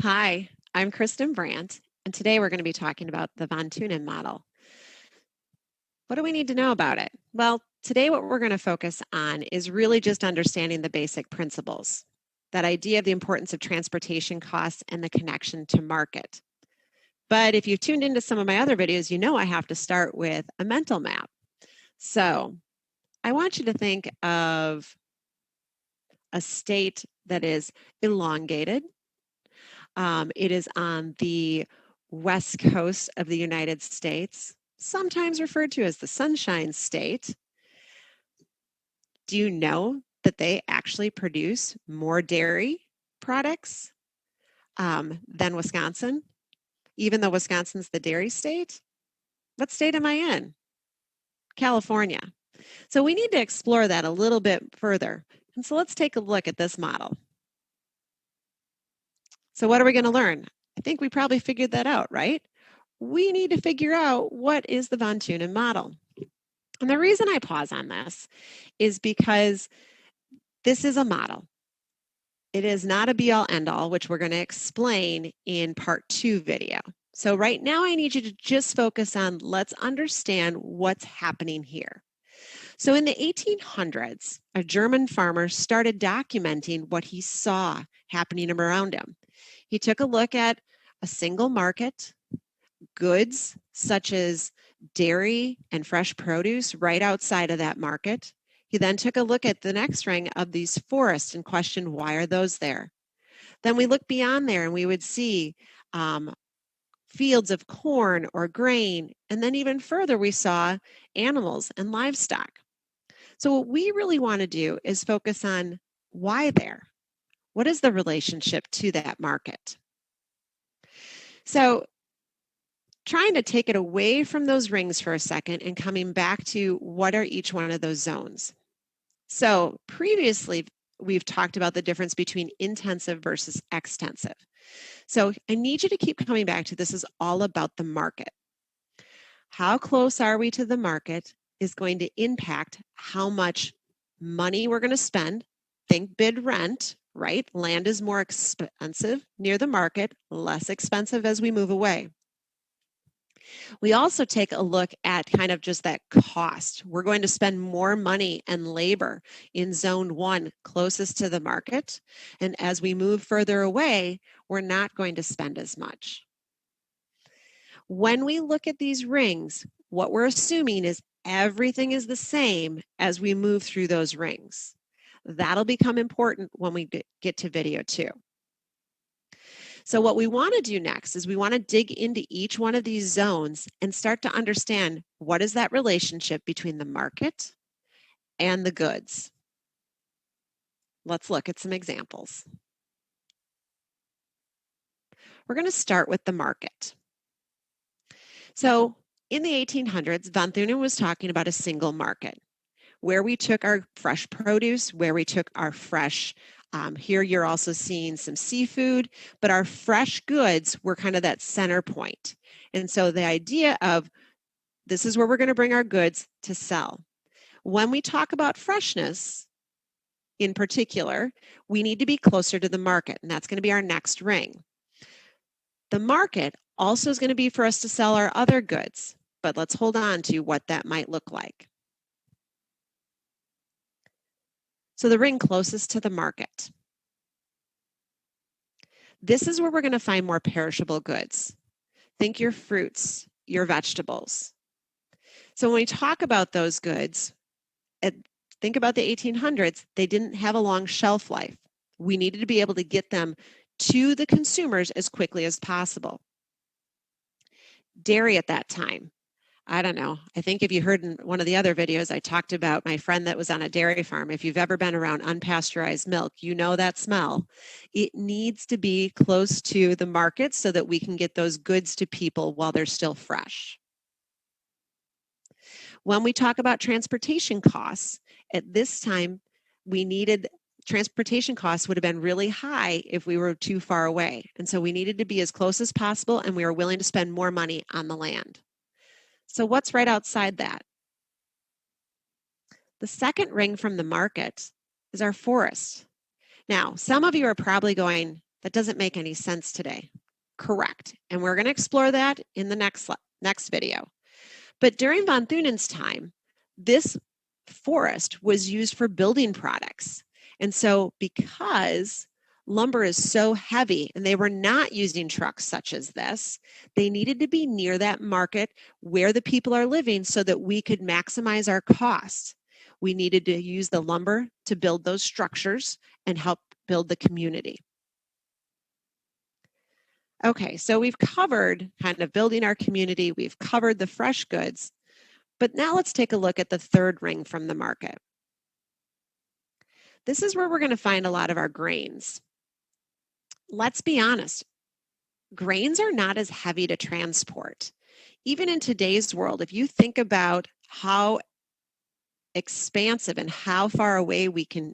Hi, I'm Kristen Brandt, and today we're going to be talking about the von Thunen model. What do we need to know about it? Well, today what we're going to focus on is really just understanding the basic principles, that idea of the importance of transportation costs and the connection to market. But if you've tuned into some of my other videos, you know I have to start with a mental map. So I want you to think of a state that is elongated. It is on the west coast of the United States, sometimes referred to as the Sunshine State. Do you know that they actually produce more dairy products than Wisconsin, even though Wisconsin's the dairy state? What state am I in? California. So we need to explore that a little bit further. And so let's take a look at this model. So what are we going to learn? I think we probably figured that out, right? We need to figure out what is the von Thunen model. And the reason I pause on this is because this is a model. It is not a be-all end-all, which we're going to explain in part 2 video. So right now I need you to just focus on let's understand what's happening here. So in the 1800s, a German farmer started documenting what he saw happening around him. He took a look at a single market, goods such as dairy and fresh produce right outside of that market. He then took a look at the next ring of these forests and questioned, why are those there? Then we look beyond there and we would see fields of corn or grain. And then even further, we saw animals and livestock. So what we really want to do is focus on why there. What is the relationship to that market? So trying to take it away from those rings for a second and coming back to what are each one of those zones. So previously, we've talked about the difference between intensive versus extensive. So I need you to keep coming back to this is all about the market. How close are we to the market is going to impact how much money we're going to spend. Think bid rent, right? Land is more expensive near the market, less expensive as we move away. We also take a look at kind of just that cost. We're going to spend more money and labor in zone 1 closest to the market. And as we move further away, we're not going to spend as much. When we look at these rings, what we're assuming is everything is the same as we move through those rings. That'll become important when we get to video 2. So what we want to do next is we want to dig into each one of these zones and start to understand what is that relationship between the market and the goods. Let's look at some examples. We're going to start with the market. So in the 1800s, von Thunen was talking about a single market where we took our fresh produce, where we took our fresh here you're also seeing some seafood, but our fresh goods were kind of that center point. And so the idea of this is where we're going to bring our goods to sell. When we talk about freshness, in particular, we need to be closer to the market, and that's going to be our next ring. The market also is going to be for us to sell our other goods, but let's hold on to what that might look like. So the ring closest to the market. This is where we're going to find more perishable goods. Think your fruits, your vegetables. So when we talk about those goods, think about the 1800s, they didn't have a long shelf life. We needed to be able to get them to the consumers as quickly as possible. Dairy at that time, I don't know. I think if you heard in one of the other videos, I talked about my friend that was on a dairy farm. If you've ever been around unpasteurized milk, you know that smell. It needs to be close to the market so that we can get those goods to people while they're still fresh. When we talk about transportation costs, at this time, transportation costs would have been really high if we were too far away. And so we needed to be as close as possible, and we were willing to spend more money on the land. So what's right outside that? The second ring from the market is our forest. Now, some of you are probably going, That doesn't make any sense today. Correct. And we're going to explore that in the next video. But during von Thunen's time, this forest was used for building products. And so because lumber is so heavy and they were not using trucks such as this, they needed to be near that market where the people are living so that we could maximize our costs. We needed to use the lumber to build those structures and help build the community. Okay, so we've covered kind of building our community, we've covered the fresh goods, but now let's take a look at the third ring from the market. This is where we're going to find a lot of our grains. Let's be honest, grains are not as heavy to transport. Even in today's world, if you think about how expansive and how far away we can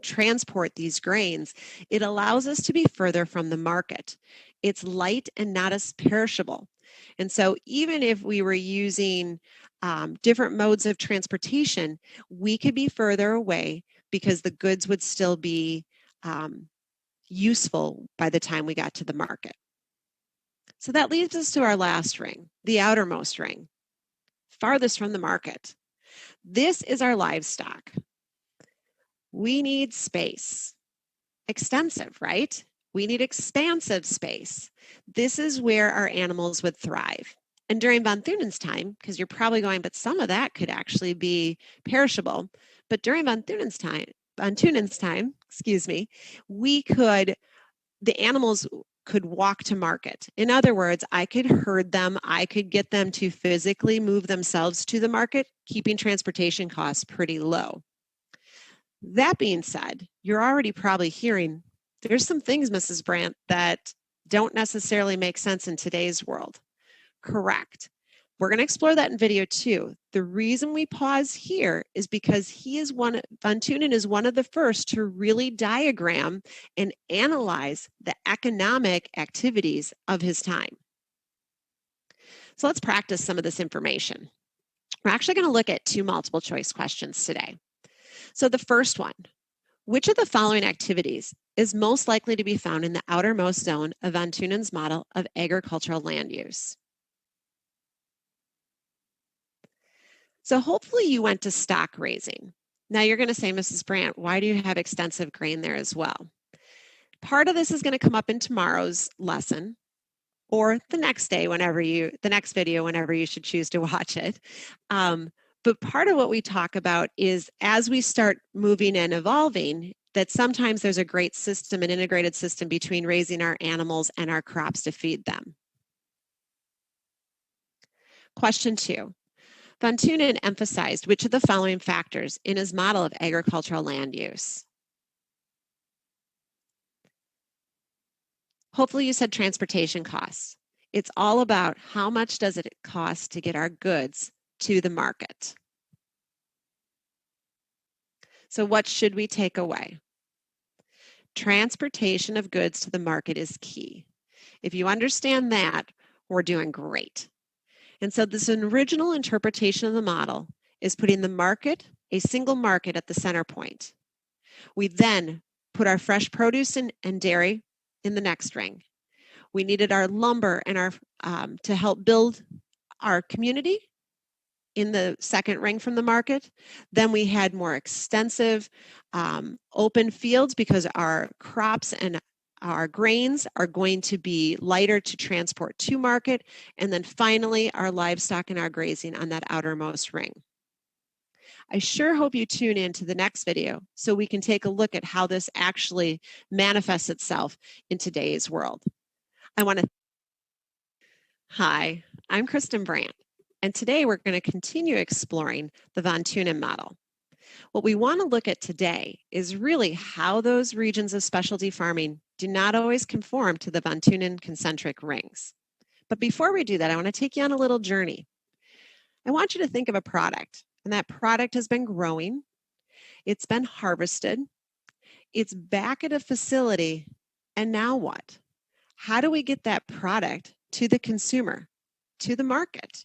transport these grains, it allows us to be further from the market. It's light and not as perishable. And so even if we were using different modes of transportation, we could be further away because the goods would still be useful by the time we got to the market. So that leads us to our last ring, the outermost ring, farthest from the market. This is our livestock. We need space. Extensive, right? We need expansive space. This is where our animals would thrive. And during von Thunen's time, because you're probably going, but some of that could actually be perishable. But during von Thunen's time, the animals could walk to market. In other words, I could herd them, I could get them to physically move themselves to the market, keeping transportation costs pretty low. That being said, you're already probably hearing there's some things, Mrs. Brandt, that don't necessarily make sense in today's world. Correct. We're going to explore that in video 2. The reason we pause here is because von Thunen is one of the first to really diagram and analyze the economic activities of his time. So let's practice some of this information. We're actually going to look at 2 multiple choice questions today. So the first one, which of the following activities is most likely to be found in the outermost zone of von Thunen's model of agricultural land use? So hopefully you went to stock raising. Now you're going to say, Mrs. Brandt, why do you have extensive grain there as well? Part of this is going to come up in tomorrow's lesson or the next day, the next video, whenever you should choose to watch it. But part of what we talk about is as we start moving and evolving, that sometimes there's a great system, an integrated system between raising our animals and our crops to feed them. Question 2. Von Thunen emphasized which of the following factors in his model of agricultural land use? Hopefully you said transportation costs. It's all about how much does it cost to get our goods to the market. So what should we take away? Transportation of goods to the market is key. If you understand that, we're doing great. And so this original interpretation of the model is putting the market, a single market, at the center point. We then put our fresh produce and dairy in the next ring. We needed our lumber and our to help build our community in the second ring from the market. Then we had more extensive open fields because our crops and our grains are going to be lighter to transport to market. And then finally, our livestock and our grazing on that outermost ring. I sure hope you tune in to the next video so we can take a look at how this actually manifests itself in today's world. Hi, I'm Kristen Brandt, and today we're going to continue exploring the von Thunen model. What we want to look at today is really how those regions of specialty farming do not always conform to the von Thunen concentric rings. But before we do that, I want to take you on a little journey. I want you to think of a product, and that product has been growing, it's been harvested, it's back at a facility, and now what? How do we get that product to the consumer, to the market?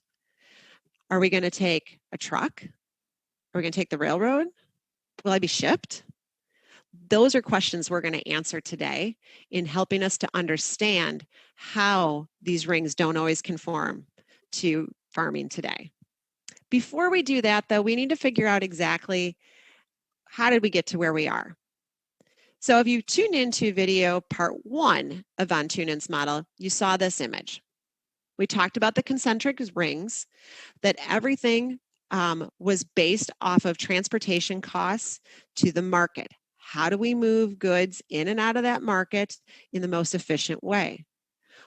Are we going to take a truck? Are we going to take the railroad? Will I be shipped? those are questions we're going to answer today in helping us to understand how these rings don't always conform to farming today. Before we do that, though, we need to figure out exactly how did we get to where we are. So if you tune into video part 1 of von Thunen's model, you saw this image. We talked about the concentric rings, that everything was based off of transportation costs to the market. How do we move goods in and out of that market in the most efficient way?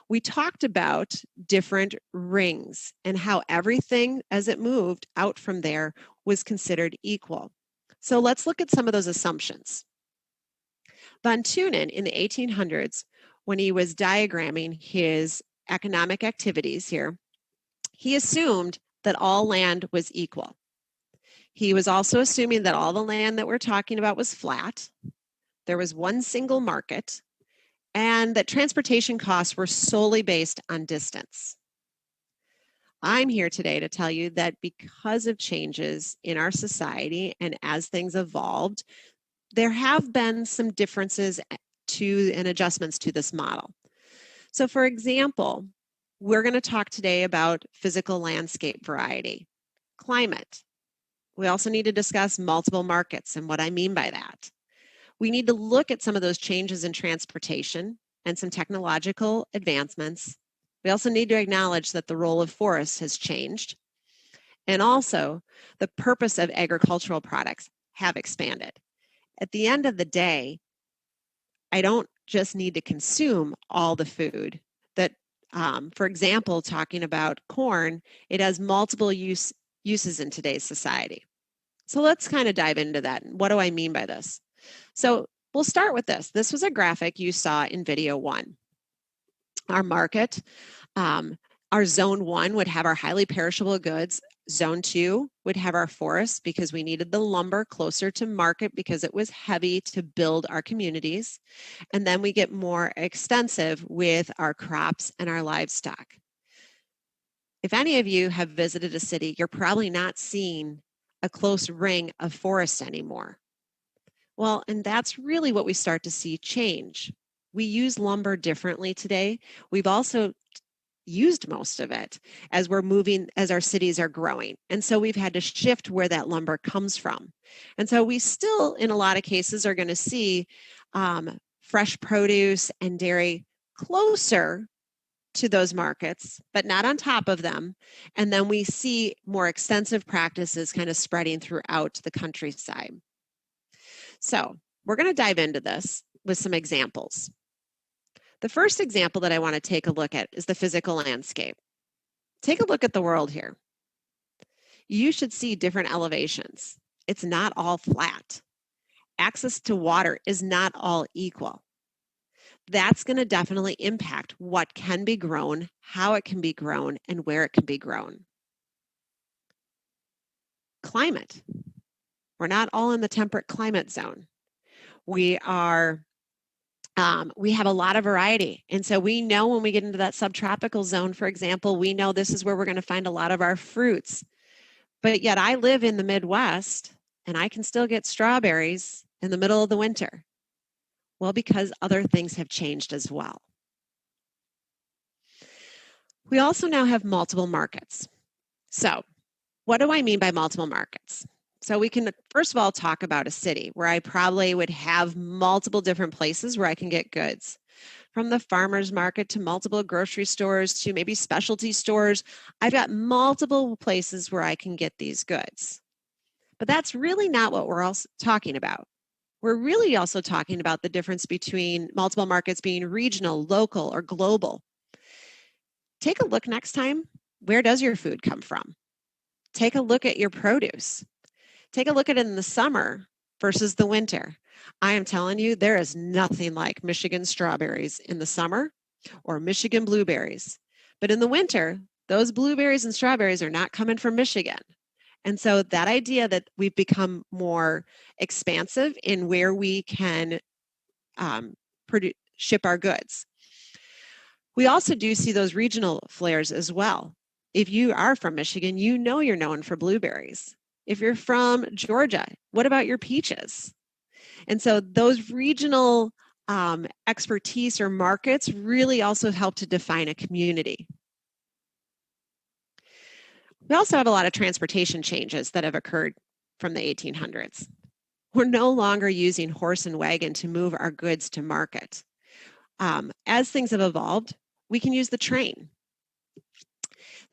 We talked about different rings and how everything as it moved out from there was considered equal. So let's look at some of those assumptions. Von Thunen in the 1800s, when he was diagramming his economic activities here, he assumed that all land was equal. He was also assuming that all the land that we're talking about was flat. There was one single market, and that transportation costs were solely based on distance. I'm here today to tell you that because of changes in our society and as things evolved, there have been some differences and adjustments to this model. So for example, we're going to talk today about physical landscape variety, climate. We also need to discuss multiple markets and what I mean by that. We need to look at some of those changes in transportation and some technological advancements. We also need to acknowledge that the role of forests has changed, and also the purpose of agricultural products have expanded. At the end of the day, I don't just need to consume all the food that, for example, talking about corn, it has multiple uses in today's society. So let's kind of dive into that. What do I mean by this? So we'll start with this. This was a graphic you saw in video 1. Our market, our zone 1 would have our highly perishable goods. Zone 2 would have our forests because we needed the lumber closer to market because it was heavy to build our communities. And then we get more extensive with our crops and our livestock. If any of you have visited a city, you're probably not seeing a close ring of forest anymore. Well, and that's really what we start to see change. We use lumber differently today. We've also used most of it as we're moving, as our cities are growing. And so we've had to shift where that lumber comes from. And so we still, in a lot of cases, are going to see fresh produce and dairy closer to those markets, but not on top of them. And then we see more extensive practices kind of spreading throughout the countryside. So we're going to dive into this with some examples. The first example that I want to take a look at is the physical landscape. Take a look at the world here. You should see different elevations. It's not all flat. Access to water is not all equal. That's going to definitely impact what can be grown, how it can be grown, and where it can be grown. Climate. We're not all in the temperate climate zone. We have a lot of variety. And so we know when we get into that subtropical zone, for example, we know this is where we're going to find a lot of our fruits. But yet I live in the Midwest and I can still get strawberries in the middle of the winter. Well, because other things have changed as well. We also now have multiple markets. So what do I mean by multiple markets? So we can, first of all, talk about a city where I probably would have multiple different places where I can get goods. From the farmer's market to multiple grocery stores to maybe specialty stores, I've got multiple places where I can get these goods. But that's really not what we're also talking about. We're really also talking about the difference between multiple markets being regional, local, or global. Take a look next time. Where does your food come from? Take a look at your produce. Take a look at it in the summer versus the winter. I am telling you, there is nothing like Michigan strawberries in the summer or Michigan blueberries. But in the winter, those blueberries and strawberries are not coming from Michigan. And so that idea that we've become more expansive in where we can ship our goods. We also do see those regional flares as well. If you are from Michigan, you know you're known for blueberries. If you're from Georgia, what about your peaches? And so those regional expertise or markets really also help to define a community. We also have a lot of transportation changes that have occurred from the 1800s. We're no longer using horse and wagon to move our goods to market. As things have evolved, we can use the train.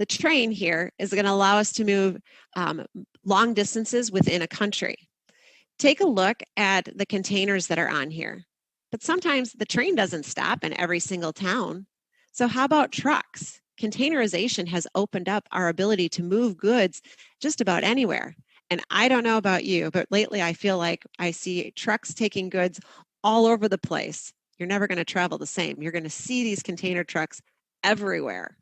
The train here is going to allow us to move long distances within a country. Take a look at the containers that are on here. But sometimes the train doesn't stop in every single town. So how about trucks? Containerization has opened up our ability to move goods just about anywhere. And I don't know about you, but lately I feel like I see trucks taking goods all over the place. You're never going to travel the same. You're going to see these container trucks everywhere.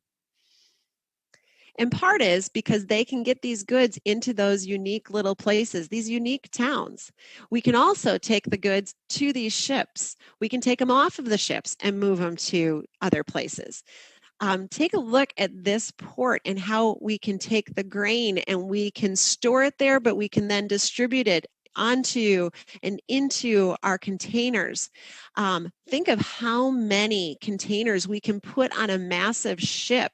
And part is because they can get these goods into those unique little places, these unique towns. We can also take the goods to these ships. We can take them off of the ships and move them to other places. Take a look at this port and how we can take the grain and we can store it there, but we can then distribute it onto and into our containers. Think of how many containers we can put on a massive ship.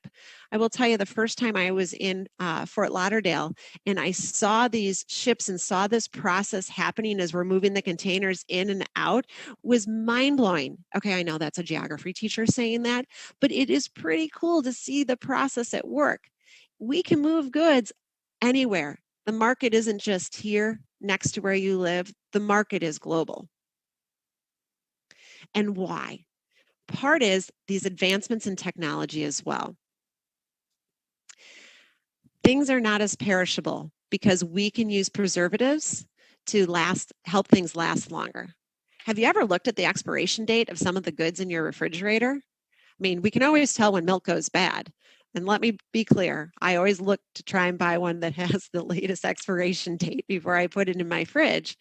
I will tell you, the first time I was in Fort Lauderdale and I saw these ships and saw this process happening as we're moving the containers in and out was mind-blowing. Okay, I know that's a geography teacher saying that, but it is pretty cool to see the process at work. We can move goods anywhere. The market isn't just here next to where you live. The market is global. And why? Part is these advancements in technology as well. Things are not as perishable because we can use preservatives to help things last longer. Have you ever looked at the expiration date of some of the goods in your refrigerator? I mean, we can always tell when milk goes bad. And let me be clear, I always look to try and buy one that has the latest expiration date before I put it in my fridge.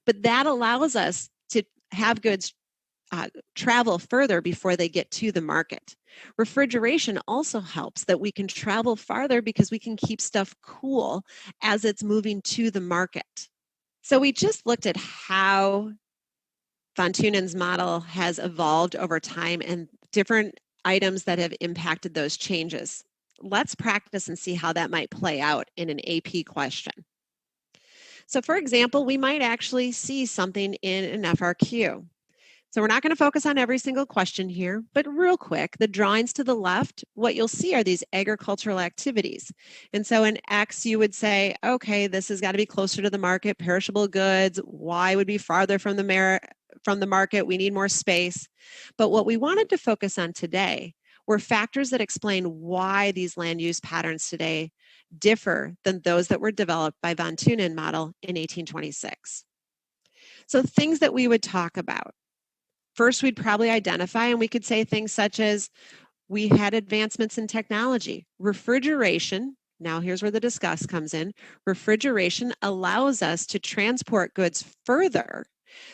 But that allows us to have goods travel further before they get to the market. Refrigeration also helps that we can travel farther because we can keep stuff cool as it's moving to the market. So we just looked at how von Thunen's model has evolved over time and different items that have impacted those changes. Let's practice and see how that might play out in an AP question. So for example, we might actually see something in an FRQ. So we're not going to focus on every single question here, but real quick, the drawings to the left, what you'll see are these agricultural activities. And so in X, you would say, okay, this has got to be closer to the market, perishable goods. Y would be farther from the market. We need more space. But what we wanted to focus on today were factors that explain why these land use patterns today differ than those that were developed by von Thunen model in 1826. So things that we would talk about. First, we'd probably identify, and we could say things such as, we had advancements in technology. Refrigeration, now here's where the discuss comes in. Refrigeration allows us to transport goods further,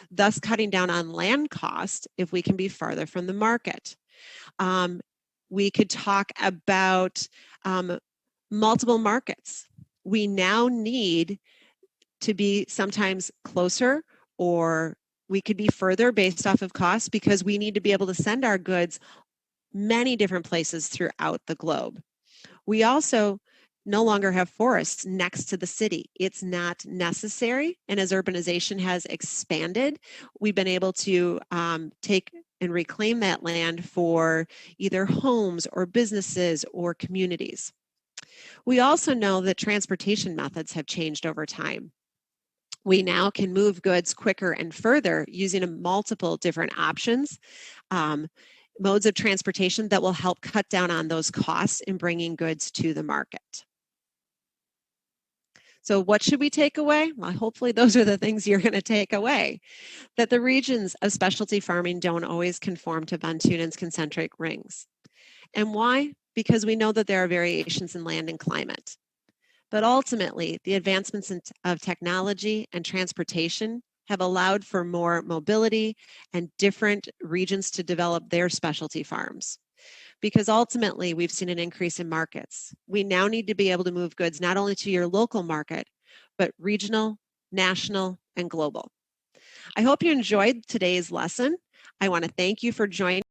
thus cutting down on land cost if we can be farther from the market. We could talk about multiple markets. We now need to be sometimes closer, or we could be further based off of cost because we need to be able to send our goods many different places throughout the globe. We also no longer have forests next to the city. It's not necessary. And as urbanization has expanded, we've been able to take and reclaim that land for either homes or businesses or communities. We also know that transportation methods have changed over time. We now can move goods quicker and further using multiple different options, modes of transportation that will help cut down on those costs in bringing goods to the market. So what should we take away? Well, hopefully those are the things you're going to take away. That the regions of specialty farming don't always conform to von Thunen's concentric rings. And why? Because we know that there are variations in land and climate. But ultimately, the advancements of technology and transportation have allowed for more mobility and different regions to develop their specialty farms. Because ultimately, we've seen an increase in markets. We now need to be able to move goods not only to your local market, but regional, national, and global. I hope you enjoyed today's lesson. I want to thank you for joining